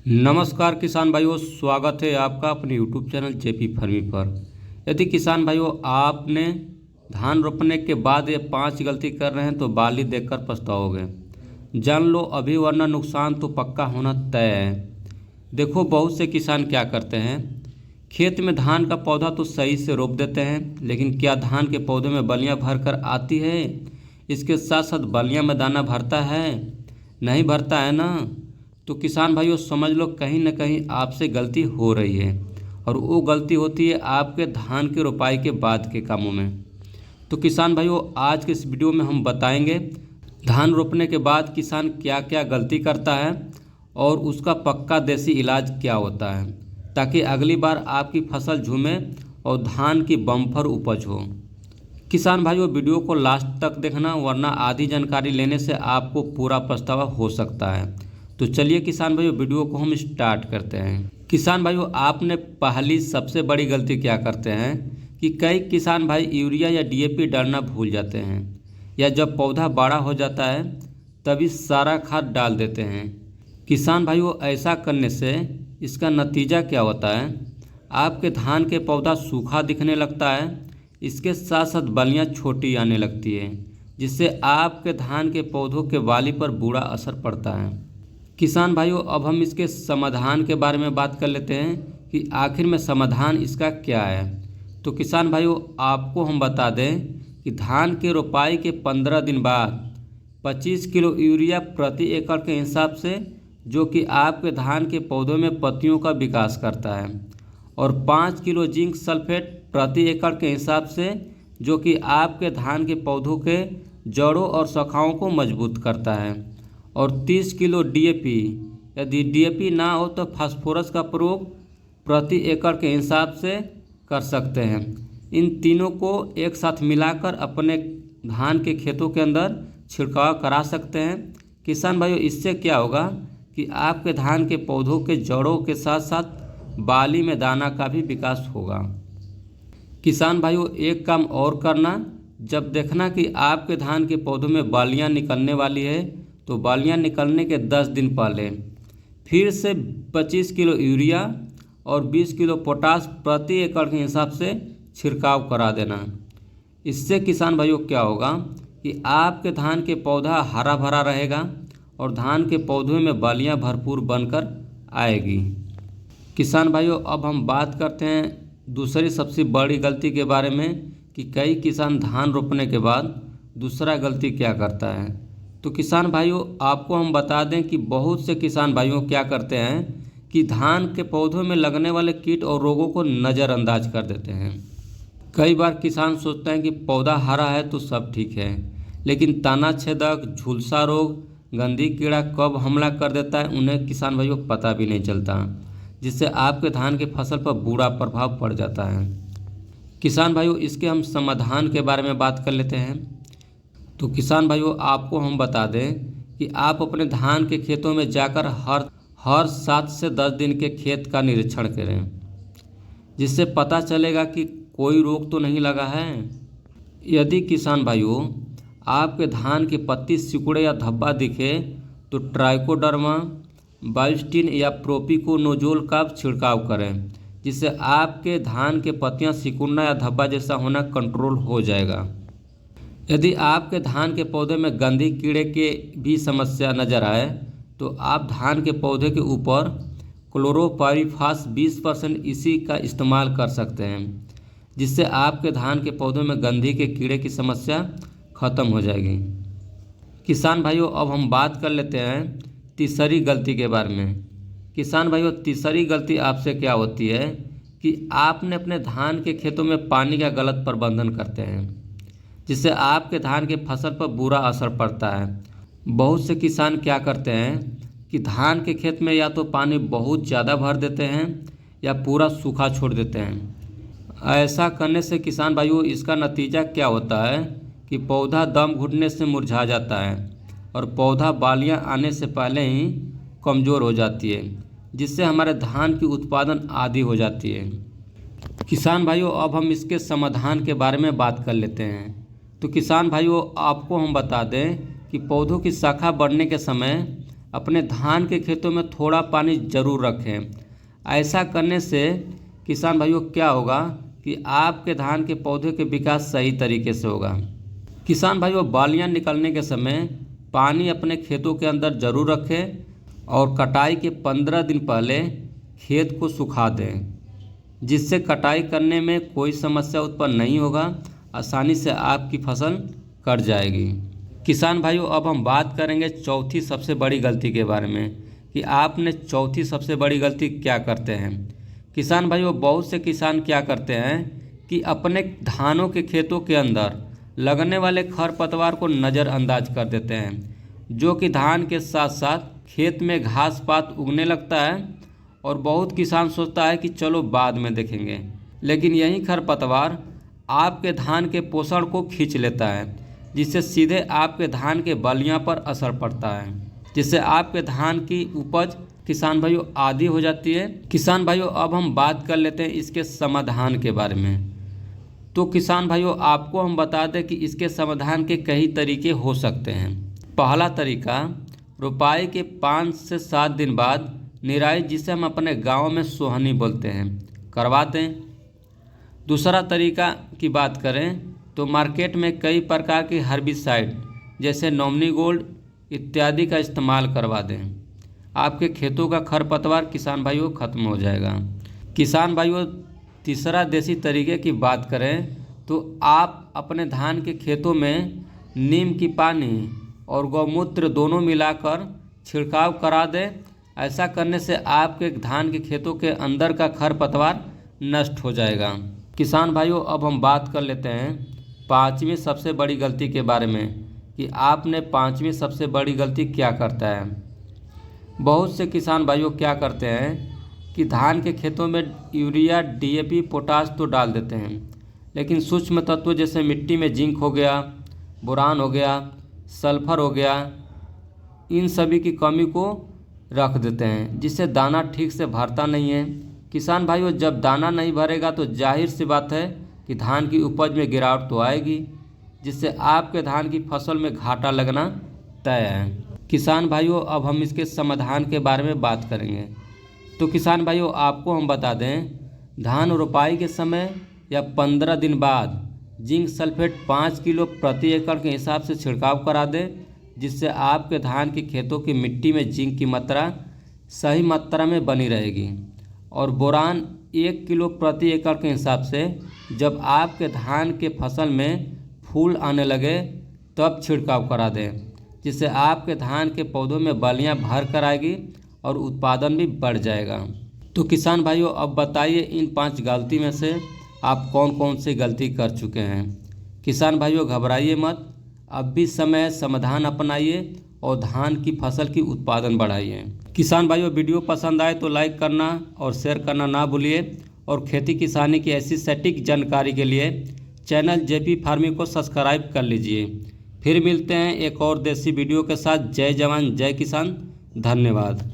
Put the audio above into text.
नमस्कार किसान भाइयों, स्वागत है आपका अपने यूट्यूब चैनल जेपी फार्मिंग पर। यदि किसान भाइयों आपने धान रोपने के बाद ये 5 गलती कर रहे हैं तो बाली देखकर पछताओगे। जान लो अभी, वरना नुकसान तो पक्का होना तय है। देखो, बहुत से किसान क्या करते हैं, खेत में धान का पौधा तो सही से रोप देते हैं, लेकिन क्या धान के पौधे में बलियां भर कर आती है? इसके साथ साथ बलियां में दाना भरता है? नहीं भरता है ना। तो किसान भाइयों समझ लो, कहीं ना कहीं आपसे गलती हो रही है, और वो गलती होती है आपके धान की रोपाई के बाद के कामों में। तो किसान भाइयों आज के इस वीडियो में हम बताएंगे धान रोपने के बाद किसान क्या क्या गलती करता है और उसका पक्का देसी इलाज क्या होता है, ताकि अगली बार आपकी फसल झूमे और धान की बम्पर उपज हो। किसान भाइयों वीडियो को लास्ट तक देखना, वरना आधी जानकारी लेने से आपको पूरा पछतावा हो सकता है। तो चलिए किसान भाइयों वीडियो को हम स्टार्ट करते हैं। किसान भाइयों आपने पहली सबसे बड़ी गलती क्या करते हैं कि कई किसान भाई यूरिया या डीएपी डालना भूल जाते हैं, या जब पौधा बड़ा हो जाता है तभी सारा खाद डाल देते हैं। किसान भाइयों ऐसा करने से इसका नतीजा क्या होता है, आपके धान के पौधा सूखा दिखने लगता है, इसके साथ साथ बलियाँ छोटी आने लगती है, जिससे आपके धान के पौधों के वाली पर बुरा असर पड़ता है। किसान भाइयों अब हम इसके समाधान के बारे में बात कर लेते हैं कि आखिर में समाधान इसका क्या है। तो किसान भाइयों आपको हम बता दें कि धान के रोपाई के 15 दिन बाद 25 किलो यूरिया प्रति एकड़ के हिसाब से, जो कि आपके धान के पौधों में पत्तियों का विकास करता है, और 5 किलो जिंक सल्फेट प्रति एकड़ के हिसाब से, जो कि आपके धान के पौधों के जड़ों और शाखाओं को मजबूत करता है, और 30 किलो डीएपी, यदि डीएपी ना हो तो फास्फोरस का प्रयोग प्रति एकड़ के हिसाब से कर सकते हैं। इन तीनों को एक साथ मिलाकर अपने धान के खेतों के अंदर छिड़काव करा सकते हैं। किसान भाइयों इससे क्या होगा कि आपके धान के पौधों के जड़ों के साथ साथ बाली में दाना का भी विकास होगा। किसान भाइयों एक काम और करना, जब देखना कि आपके धान के पौधों में बालियां निकलने वाली है तो बालियां निकलने के 10 दिन पहले फिर से 25 किलो यूरिया और 20 किलो पोटास प्रति एकड़ के हिसाब से छिड़काव करा देना। इससे किसान भाइयों क्या होगा कि आपके धान के पौधा हरा भरा रहेगा और धान के पौधों में बालियां भरपूर बनकर आएगी। किसान भाइयों अब हम बात करते हैं दूसरी सबसे बड़ी गलती के बारे में कि कई किसान धान रोपने के बाद दूसरा गलती क्या करता है। तो किसान भाइयों आपको हम बता दें कि बहुत से किसान भाइयों क्या करते हैं कि धान के पौधों में लगने वाले कीट और रोगों को नज़रअंदाज कर देते हैं। कई बार किसान सोचते हैं कि पौधा हरा है तो सब ठीक है, लेकिन तना छेदक, झुलसा रोग, गंधी कीड़ा कब हमला कर देता है उन्हें किसान भाइयों पता भी नहीं चलता, जिससे आपके धान की फसल पर बुरा प्रभाव पड़ जाता है। किसान भाइयों इसके हम समाधान के बारे में बात कर लेते हैं। तो किसान भाइयों आपको हम बता दें कि आप अपने धान के खेतों में जाकर हर 7 से 10 दिन के खेत का निरीक्षण करें, जिससे पता चलेगा कि कोई रोग तो नहीं लगा है। यदि किसान भाइयों आपके धान की पत्ती सिकुड़े या धब्बा दिखे तो ट्राइकोडर्मा, बायोस्टिन या प्रोपिकोनोजोल का छिड़काव करें, जिससे आपके धान के पत्तियां सिकुड़ना या धब्बा जैसा होना कंट्रोल हो जाएगा। यदि आपके धान के पौधे में गंधी कीड़े के भी समस्या नज़र आए तो आप धान के पौधे के ऊपर क्लोरोपाइरीफास 20% इसी का इस्तेमाल कर सकते हैं, जिससे आपके धान के पौधों में गंधी के कीड़े की समस्या ख़त्म हो जाएगी। किसान भाइयों अब हम बात कर लेते हैं तीसरी गलती के बारे में। किसान भाइयों तीसरी गलती आपसे क्या होती है कि आपने अपने धान के खेतों में पानी का गलत प्रबंधन करते हैं, जिससे आपके धान के फसल पर बुरा असर पड़ता है। बहुत से किसान क्या करते हैं कि धान के खेत में या तो पानी बहुत ज़्यादा भर देते हैं या पूरा सूखा छोड़ देते हैं। ऐसा करने से किसान भाइयों इसका नतीजा क्या होता है कि पौधा दम घुटने से मुरझा जाता है और पौधा बालियां आने से पहले ही कमज़ोर हो जाती है, जिससे हमारे धान की उत्पादन आधी हो जाती है। किसान भाइयों अब हम इसके समाधान के बारे में बात कर लेते हैं। तो किसान भाइयों आपको हम बता दें कि पौधों की शाखा बढ़ने के समय अपने धान के खेतों में थोड़ा पानी ज़रूर रखें। ऐसा करने से किसान भाइयों क्या होगा कि आपके धान के पौधे के विकास सही तरीके से होगा। किसान भाइयों, बालियां निकलने के समय पानी अपने खेतों के अंदर ज़रूर रखें और कटाई के 15 दिन पहले खेत को सुखा दें, जिससे कटाई करने में कोई समस्या उत्पन्न नहीं होगा, आसानी से आपकी फसल कट जाएगी। किसान भाइयों, अब हम बात करेंगे चौथी सबसे बड़ी गलती के बारे में कि आपने चौथी सबसे बड़ी गलती क्या करते हैं। किसान भाइयों, बहुत से किसान क्या करते हैं कि अपने धानों के खेतों के अंदर लगने वाले खरपतवार को नज़रअंदाज कर देते हैं, जो कि धान के साथ साथ खेत में घास पात उगने लगता है और बहुत किसान सोचता है कि चलो बाद में देखेंगे, लेकिन यही खरपतवार आपके धान के पोषण को खींच लेता है, जिससे सीधे आपके धान के बलियां पर असर पड़ता है, जिससे आपके धान की उपज किसान भाइयों आधी हो जाती है। किसान भाइयों, अब हम बात कर लेते हैं इसके समाधान के बारे में। तो किसान भाइयों, आपको हम बता दें कि इसके समाधान के कई तरीके हो सकते हैं। पहला तरीका, रोपाई के 5 से 7 दिन बाद निराई, जिसे हम अपने गांव में सोहनी बोलते हैं, करवा दें। दूसरा तरीका की बात करें तो मार्केट में कई प्रकार के हर्बिसाइड जैसे नॉमिनी गोल्ड इत्यादि का इस्तेमाल करवा दें। आपके खेतों का खरपतवार किसान भाइयों खत्म हो जाएगा। किसान भाइयों, तीसरा देसी तरीके की बात करें तो आप अपने धान के खेतों में नीम की पानी और गौमूत्र दोनों मिलाकर छिड़काव करा दें। ऐसा करने से आपके धान के खेतों के अंदर का खरपतवार नष्ट हो जाएगा। किसान भाइयों, अब हम बात कर लेते हैं 5वीं सबसे बड़ी गलती के बारे में कि आपने 5वीं सबसे बड़ी गलती क्या करता है। बहुत से किसान भाइयों क्या करते हैं कि धान के खेतों में यूरिया, डीएपी, पोटाश तो डाल देते हैं, लेकिन सूक्ष्म तत्व जैसे मिट्टी में जिंक हो गया, बोरान हो गया, सल्फर हो गया, इन सभी की कमी को रख देते हैं, जिससे दाना ठीक से भरता नहीं है। किसान भाइयों, जब दाना नहीं भरेगा तो जाहिर सी बात है कि धान की उपज में गिरावट तो आएगी, जिससे आपके धान की फसल में घाटा लगना तय है। किसान भाइयों, अब हम इसके समाधान के बारे में बात करेंगे। तो किसान भाइयों, आपको हम बता दें, धान रोपाई के समय या 15 दिन बाद जिंक सल्फेट 5 किलो प्रति एकड़ के हिसाब से छिड़काव करा दें, जिससे आपके धान के खेतों की मिट्टी में जिंक की मात्रा सही मात्रा में बनी रहेगी। और बोरान 1 किलो प्रति एकड़ के हिसाब से जब आपके धान के फसल में फूल आने लगे तब छिड़काव करा दें, जिससे आपके धान के पौधों में बलियां भर कर आएगी और उत्पादन भी बढ़ जाएगा। तो किसान भाइयों, अब बताइए इन 5 गलती में से आप कौन कौन सी गलती कर चुके हैं। किसान भाइयों, घबराइए मत, अब भी समय है, समाधान अपनाइए और धान की फसल की उत्पादन बढ़ाइए। किसान भाइयों, वीडियो पसंद आए तो लाइक करना और शेयर करना ना भूलिए और खेती किसानी की ऐसी सटीक जानकारी के लिए चैनल जेपी फार्मिंग को सब्सक्राइब कर लीजिए। फिर मिलते हैं एक और देसी वीडियो के साथ। जय जवान जय किसान, धन्यवाद।